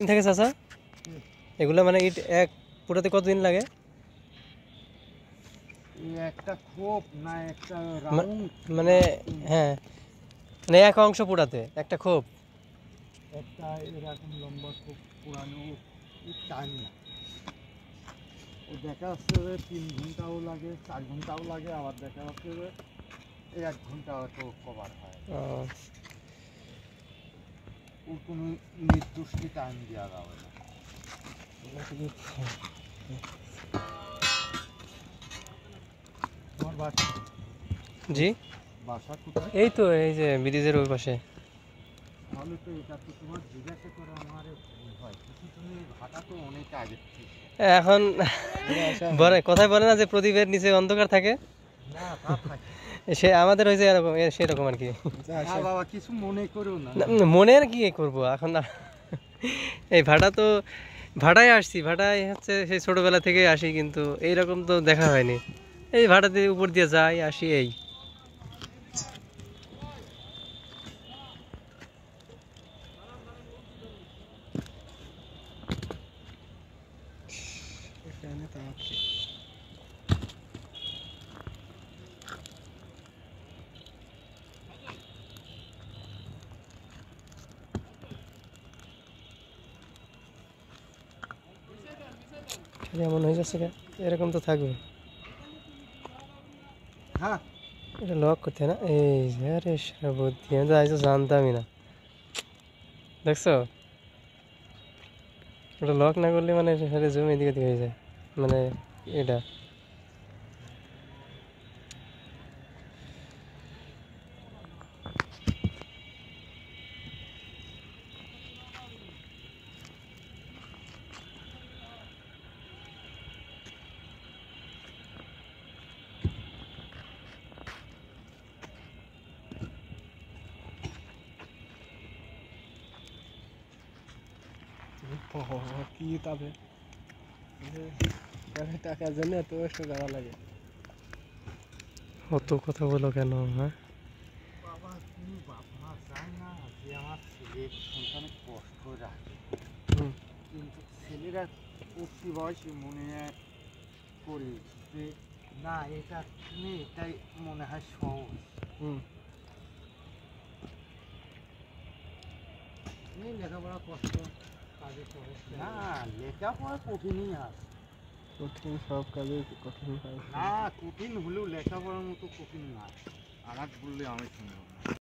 থাকে চাচা এগুলো মানে ইট এক পুরাতে কতদিন লাগে? একটা খোপ না একটা রাউন্ড মানে হ্যাঁ মানে এক অংশ পুরাতে একটা খোপ একটা এরকম লম্বা খোপ পুরানো টাইম না। ও দেখা যাচ্ছে যে 3 ঘন্টাও লাগে 4 ঘন্টাও লাগে, আবার দেখা যাচ্ছে যে 1 ঘন্টা হয়তো কভার হয়। ওর কোনো নির্দিষ্ট টাইম দেওয়া যাবে না। তোমার বাসা? জি বাসা কোথায়? এই তো এই যে ব্রিজের ওই পাশে। তাহলে তো এটা তো তোমার জিজ্ঞাসা করে আমার ভুল হয়, কিন্তু তুমি ভাটা তো অনেক আগে থেকে। এখন বলে কথায় বলে না যে প্রদীপের নিচে অন্ধকার থাকে, না তা থাকে সে আমাদের হয়েছে এরকম সেরকম আর কি। না বাবা কিছু মনে করো না। মনে আর কি করবো এখন না। এই ভাটা তো ভাটায় আসছি, ভাটায় হচ্ছে সেই ছোটবেলা থেকে আসি, কিন্তু এইরকম তো দেখা হয়নি। এই ভাটাতে উপর দিয়ে যাই আসি এই। এমন হয়ে যাচ্ছে এরকম তো থাকবে। হ্যাঁ এটা লক করতে না এই যে, আরে বুদ্ধি আমি তো আজ জানতামই না, দেখছো ওটা লক না করলে মানে সাথে জুম এদিকে দিকে হয়ে যায় মানে এটা। কি তবে টাকার জন্য এত কষ্ট করা লাগে। অত কথা বলো কেন? হ্যাঁ বাবা তুমি বাবা চায় না যে আমার ছেলের সন্তানের কষ্ট রাখে, কিন্তু ছেলেরা উঠতি বয়সে মনে করি যে না এটা তুমি এটাই মনে হয় সহজ। লেখাপড়া কষ্ট কাজে সহজ না, লেখাপড়া কঠিনই আছে। কঠিন সব কাজে কঠিন কাজ না কঠিন হলেও লেখাপড়ার মতো কঠিন না, আমার বললে আমি শুনবো না।